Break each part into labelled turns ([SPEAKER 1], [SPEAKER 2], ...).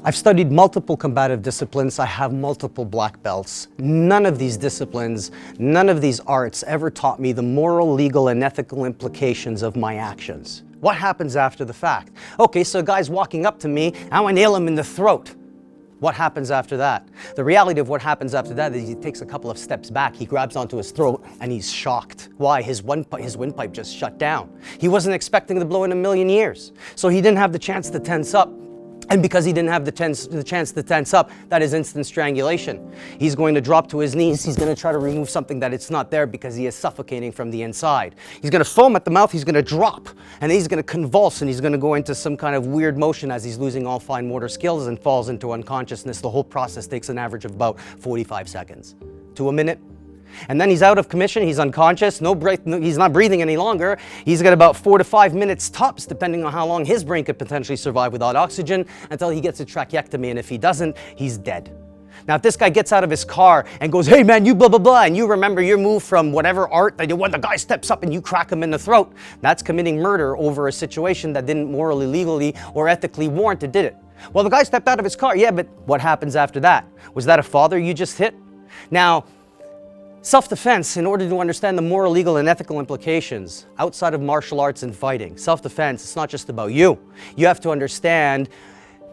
[SPEAKER 1] I've studied multiple combative disciplines. I have multiple black belts. None of these disciplines, none of these arts ever taught me the moral, legal, and ethical implications of my actions. What happens after the fact? Okay, so a guy's walking up to me, I want to nail him in the throat. What happens after that? The reality of what happens after that is he takes a couple of steps back, he grabs onto his throat, and he's shocked. Why? His windpipe just shut down. He wasn't expecting the blow in a million years. So he didn't have the chance to tense up. And because he didn't have the chance to tense up, that is instant strangulation. He's going to drop to his knees. He's going to try to remove something that it's not there because he is suffocating from the inside. He's going to foam at the mouth. He's going to drop. And then he's going to convulse and he's going to go into some kind of weird motion as he's losing all fine motor skills and falls into unconsciousness. The whole process takes an average of about 45 seconds to a minute. And then he's out of commission, he's unconscious, no breath, he's not breathing any longer. He's got about 4 to 5 minutes tops, depending on how long his brain could potentially survive without oxygen, until he gets a tracheectomy, and if he doesn't, he's dead. Now, if this guy gets out of his car and goes, hey man, you blah, blah, blah, and you remember your move from whatever art that when the guy steps up and you crack him in the throat, that's committing murder over a situation that didn't morally, legally, or ethically warrant it, did it? Well, the guy stepped out of his car, yeah, but what happens after that? Was that a father you just hit? Now, self-defense, in order to understand the moral, legal, and ethical implications outside of martial arts and fighting, self-defense, it's not just about you. You have to understand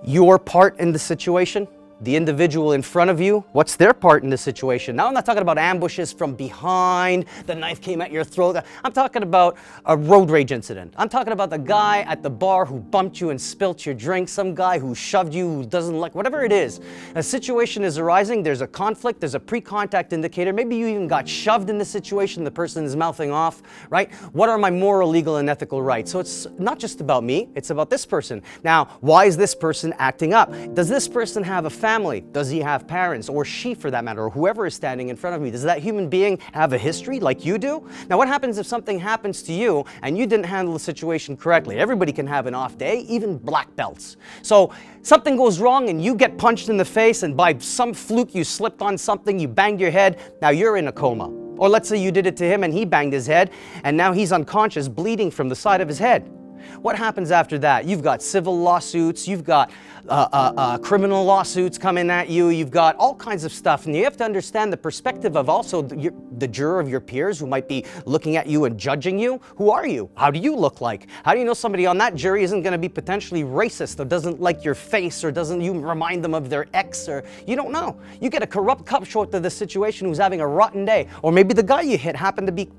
[SPEAKER 1] your part in the situation, the individual in front of you, what's their part in the situation. Now, I'm not talking about ambushes from behind, the knife came at your throat. I'm talking about a road rage incident. I'm talking about the guy at the bar who bumped you and spilt your drink, some guy who shoved you, who doesn't like, whatever it is. A situation is arising, there's a conflict, there's a pre-contact indicator, maybe you even got shoved in the situation, the person is mouthing off, right? What are my moral, legal, and ethical rights? So it's not just about me, it's about this person. Now, why is this person acting up? Does this person have a family? Does he have parents, or she for that matter, or whoever is standing in front of me? Does that human being have a history like you do? Now, what happens if something happens to you and you didn't handle the situation correctly? Everybody can have an off day, even black belts. So something goes wrong and you get punched in the face, and by some fluke you slipped on something, you banged your head, now you're in a coma. Or let's say you did it to him and he banged his head and now he's unconscious, bleeding from the side of his head. What happens after that? You've got civil lawsuits, you've got criminal lawsuits coming at you, you've got all kinds of stuff, and you have to understand the perspective of also the juror of your peers who might be looking at you and judging you. Who are you? How do you look like? How do you know somebody on that jury isn't going to be potentially racist, or doesn't like your face, or doesn't you remind them of their ex, or you don't know. You get a corrupt cop short to the situation who's having a rotten day, or maybe the guy you hit happened to be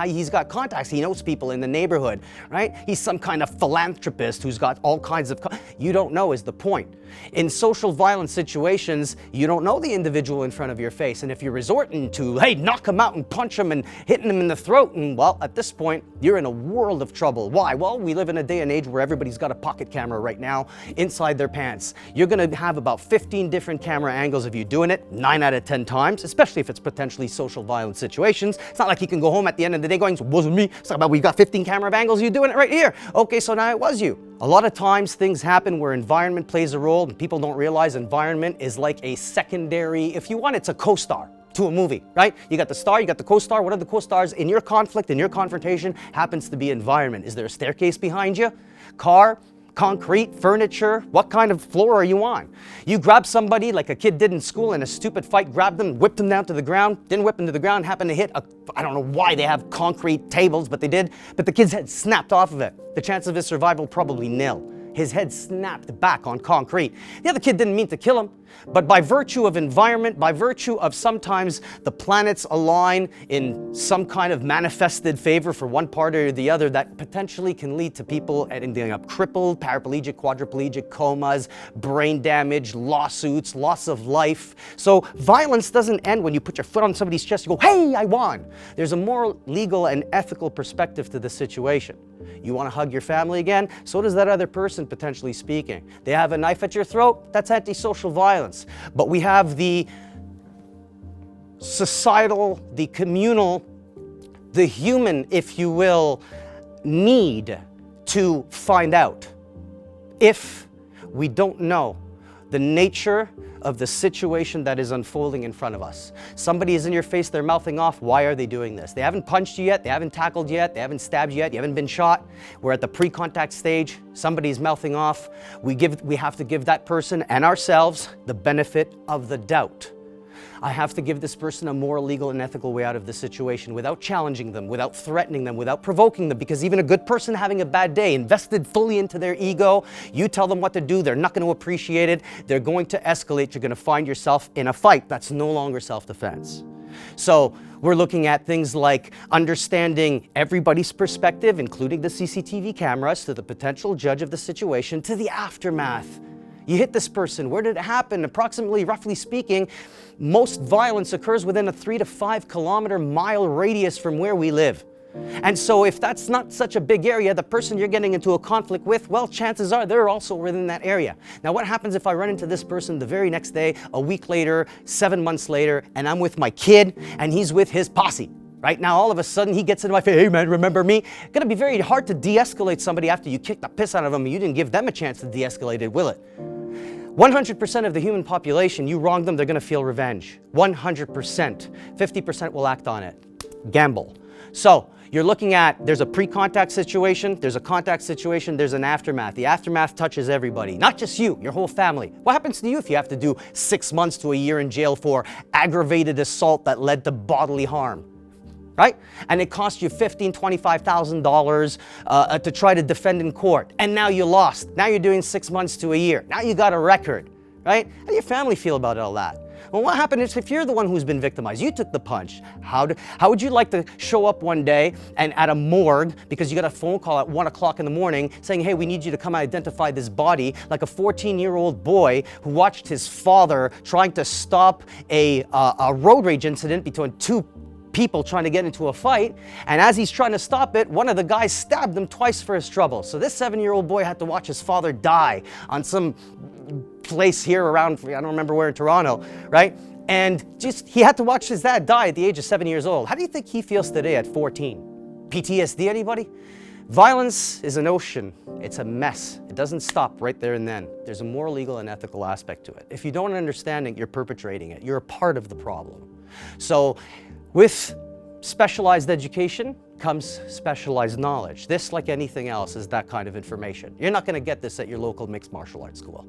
[SPEAKER 1] he's got contacts, he knows people in the neighborhood, right? He's some kind of philanthropist who's got all kinds of, you don't know is the point. In social violence situations, you don't know the individual in front of your face, and if you're resorting to, hey, knock him out and punch him and hitting him in the throat, and well, at this point, you're in a world of trouble. Why? Well, we live in a day and age where everybody's got a pocket camera right now inside their pants. You're gonna have about 15 different camera angles of you doing it 9 out of 10 times, especially if it's potentially social violence situations. It's not like you can go home at the end of the day going, it wasn't me. It's not about, we've got 15 camera angles, you're doing it right here. Okay, so now it was you. A lot of times things happen where environment plays a role, and people don't realize environment is like a secondary, if you want, it's a co-star to a movie, right? You got the star, you got the co-star. What are the co-stars in your conflict, in your confrontation? Happens to be environment. Is there a staircase behind you? Car? Concrete, furniture, what kind of floor are you on? You grab somebody like a kid did in school in a stupid fight, grabbed them, whipped them down to the ground, didn't whip them to the ground, happened to hit I don't know why they have concrete tables, but they did, but the kid's head snapped off of it. The chance of his survival probably nil. His head snapped back on concrete. The other kid didn't mean to kill him, but by virtue of environment, by virtue of sometimes the planets align in some kind of manifested favor for one party or the other, that potentially can lead to people ending up crippled, paraplegic, quadriplegic, comas, brain damage, lawsuits, loss of life. So violence doesn't end when you put your foot on somebody's chest and go, hey, I won. There's a moral, legal, and ethical perspective to the situation. You want to hug your family again? So does that other person, potentially speaking. They have a knife at your throat? That's antisocial violence. But we have the societal, the communal, the human, if you will, need to find out. If we don't know the nature of the situation that is unfolding in front of us. Somebody is in your face, they're mouthing off. Why are they doing this? They haven't punched you yet, they haven't tackled you yet, they haven't stabbed you yet, you haven't been shot. We're at the pre-contact stage, somebody's mouthing off. We have to give that person and ourselves the benefit of the doubt. I have to give this person a moral, legal, and ethical way out of the situation without challenging them, without threatening them, without provoking them, because even a good person having a bad day, invested fully into their ego, you tell them what to do, they're not going to appreciate it, they're going to escalate, you're going to find yourself in a fight. That's no longer self-defense. So we're looking at things like understanding everybody's perspective, including the CCTV cameras, to the potential judge of the situation, to the aftermath. You hit this person, where did it happen? Approximately, roughly speaking, most violence occurs within a 3 to 5 kilometer mile radius from where we live. And so if that's not such a big area, the person you're getting into a conflict with, well, chances are they're also within that area. Now, what happens if I run into this person the very next day, a week later, 7 months later, and I'm with my kid and he's with his posse? Right now, all of a sudden, he gets into my face, hey man, remember me? It's gonna be very hard to de-escalate somebody after you kick the piss out of them and you didn't give them a chance to de-escalate it, will it? 100% of the human population, you wrong them, they're gonna feel revenge. 100%. 50% will act on it. Gamble. So, you're looking at, there's a pre-contact situation, there's a contact situation, there's an aftermath. The aftermath touches everybody, not just you, your whole family. What happens to you if you have to do 6 months to a year in jail for aggravated assault that led to bodily harm? Right? And it cost you $15,000, $25,000 to try to defend in court. And now you lost. Now you're doing 6 months to a year. Now you got a record, right? How do your family feel about all that? Well, what happens if you're the one who's been victimized? You took the punch. How would you like to show up one day and at a morgue, because you got a phone call at 1 o'clock in the morning saying, hey, we need you to come identify this body, like a 14-year-old boy who watched his father trying to stop a road rage incident between two people trying to get into a fight, and as he's trying to stop it, one of the guys stabbed him twice for his trouble. So this 7-year-old boy had to watch his father die on some place here around, I don't remember where in Toronto, right? And he had to watch his dad die at the age of 7 years old. How do you think he feels today at 14? PTSD, anybody? Violence is an ocean. It's a mess. It doesn't stop right there and then. There's a moral, legal, and ethical aspect to it. If you don't understand it, you're perpetrating it. You're a part of the problem. So with specialized education comes specialized knowledge. This, like anything else, is that kind of information. You're not going to get this at your local mixed martial arts school.